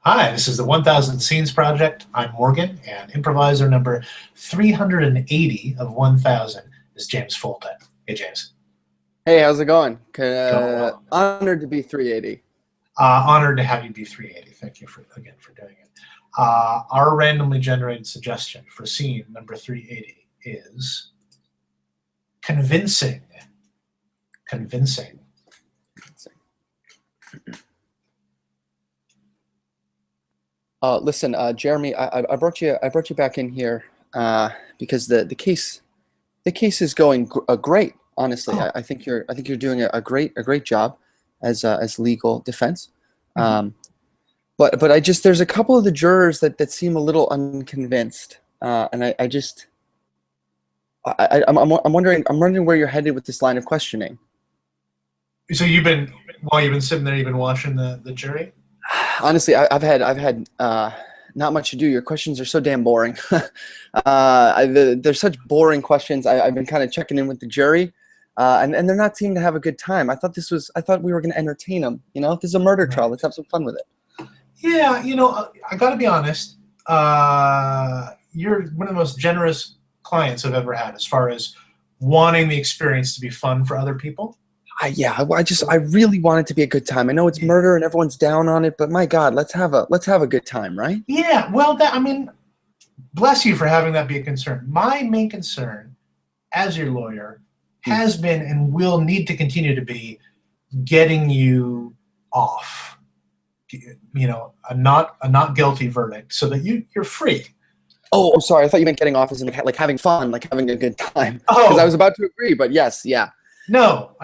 Hi, this is the 1000 Scenes Project. I'm Morgan, and improviser number 380 of 1000 is James Folta. Hey, James. Hey, how's it going? Going well. Honored to be 380. Honored to have you be 380. Thank you again for doing it. Our randomly generated suggestion for scene number 380 is convincing. Convincing. Listen, Jeremy, I brought you back in here because the case is going great. Honestly, Oh. I think you're doing a great job as legal defense. But there's a couple of the jurors that seem a little unconvinced, and I'm wondering where you're headed with this line of questioning. So while you've been sitting there, you've been watching the jury? Honestly, I've had not much to do. Your questions are so damn boring. They're such boring questions. I've been kind of checking in with the jury, and they're not seeming to have a good time. I thought we were going to entertain them. You know, if this is a murder trial, let's have some fun with it. Yeah, I got to be honest. You're one of the most generous clients I've ever had, as far as wanting the experience to be fun for other people. I really want it to be a good time. I know it's murder and everyone's down on it, but my God, let's have a good time, right? Yeah, well, bless you for having that be a concern. My main concern, as your lawyer, has been and will need to continue to be getting you off. A not guilty verdict, so that you're free. Oh, I'm sorry. I thought you meant getting off as in like having fun, like having a good time. Oh, because I was about to agree, but yes, yeah. No,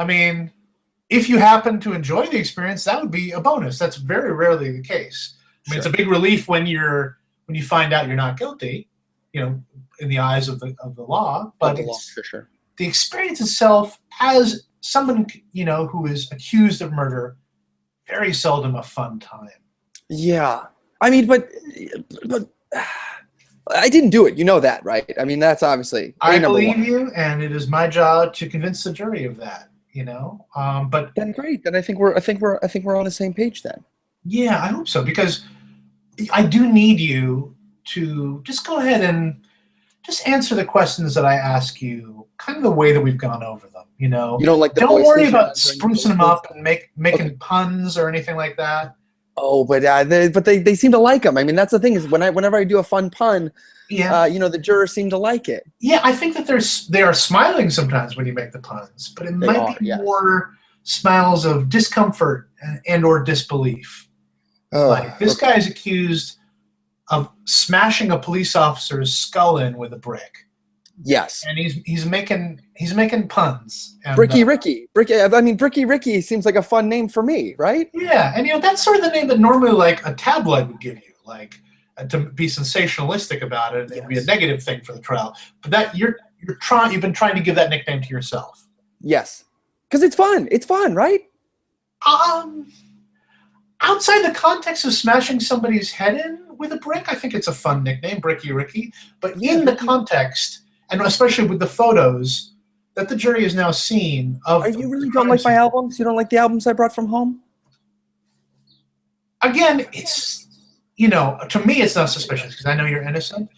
if you happen to enjoy the experience, that would be a bonus. That's very rarely the case. Sure. It's a big relief when you find out you're not guilty, in the eyes of the law. But the law, for sure. The experience itself, as someone who is accused of murder, very seldom a fun time. Yeah, but I didn't do it. You know that, right? That's obviously. I believe you, and it is my job to convince the jury of that. But then great. Then I think we're on the same page then. Yeah, I hope so, because I do need you to just go ahead and just answer the questions that I ask you, kind of the way that we've gone over them. You don't like the don't voices worry about sprucing them up and making okay. puns or anything like that. Oh, but they seem to like them. That's the thing, is whenever I do a fun pun, yeah, the jurors seem to like it. Yeah, I think that they are smiling sometimes when you make the puns, but it might be more smiles of discomfort and or disbelief. Like this guy is accused of smashing a police officer's skull in with a brick. Yes, and he's making puns. And, Bricky Ricky. Bricky Ricky seems like a fun name for me, right? Yeah, and that's sort of the name that normally like a tabloid would give you, like to be sensationalistic about it. It'd be a negative thing for the trial. But that you've been trying to give that nickname to yourself. Yes, because it's fun. It's fun, right? Outside the context of smashing somebody's head in with a brick, I think it's a fun nickname, Bricky Ricky. But in the context, and especially with the photos that the jury has now seen of... You really don't like my albums? You don't like the albums I brought from home? Again, it's, to me it's not suspicious because I know you're innocent.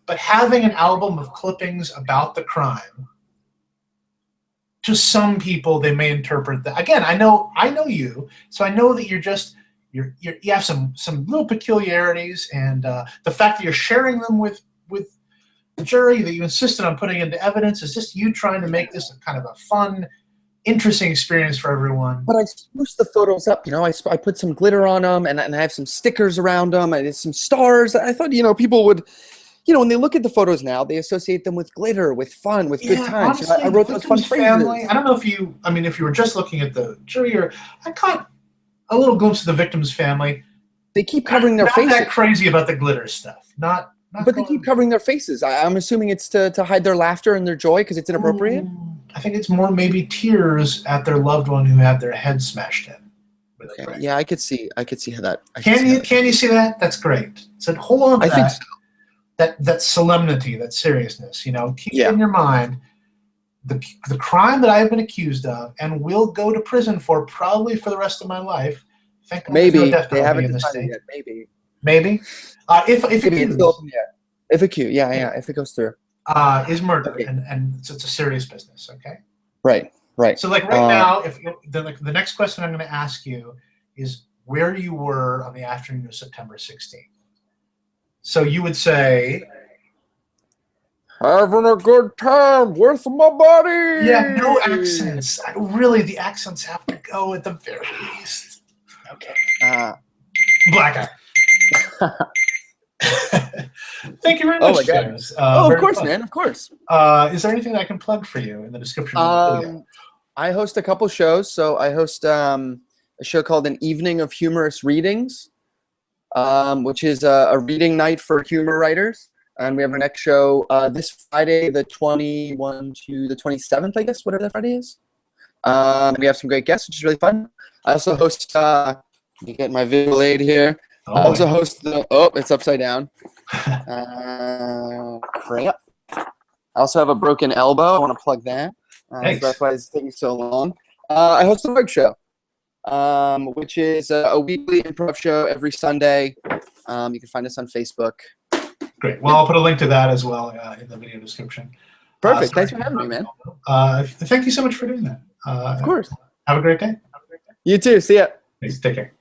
But having an album of clippings about the crime, to some people they may interpret that. Again, I know you, so I know that you have some little peculiarities, and the fact that you're sharing them with the jury, that you insisted on putting into evidence, is just you trying to make this a kind of a fun, interesting experience for everyone. But I spruced the photos up, I put some glitter on them, and I have some stickers around them, and some stars. I thought, people would, when they look at the photos now, they associate them with glitter, with fun, with good times. Honestly, I wrote those fun phrases. I don't know if you were just looking at the jury, or I caught a little glimpse of the victim's family. They keep covering their faces. Not that crazy about the glitter stuff. But they keep covering their faces. I'm assuming it's to hide their laughter and their joy because it's inappropriate? I think it's more maybe tears at their loved one who had their head smashed in. Okay. Yeah, I could see how that... Can you see that? That's great. So hold on to that. I think so. That solemnity, that seriousness, keep in your mind the crime that I've been accused of and will go to prison for probably for the rest of my life. Maybe. They haven't decided yet. Maybe. Maybe. If Maybe it's still, yeah. If a queue, yeah, if it goes through. Is murder, Okay. and it's a serious business. Okay. Right. So like right now, if the next question I'm going to ask you is where you were on the afternoon of September 16th. So you would say, having a good time with my buddy. yeah, no accents. Really, the accents have to go at the very least. Okay. Black eye. Thank you very much, James. Of course, fun. Man. Of course. Is there anything that I can plug for you in the description? I host a couple shows. So I host a show called An Evening of Humorous Readings, which is a reading night for humor writers. And we have our next show this Friday, the 21 to the 27th, I guess, whatever that Friday is. We have some great guests, which is really fun. I also host, let me get my visual aid here. I also host it's upside down. Crap. I also have a broken elbow. I want to plug that. So that's why it's taking so long. I host the Mug Show, which is a weekly improv show every Sunday. You can find us on Facebook. Great. Well, I'll put a link to that as well in the video description. Perfect. Thanks for having me, man. Thank you so much for doing that. Of course. Have a great day. You too. See ya. Thanks. Take care.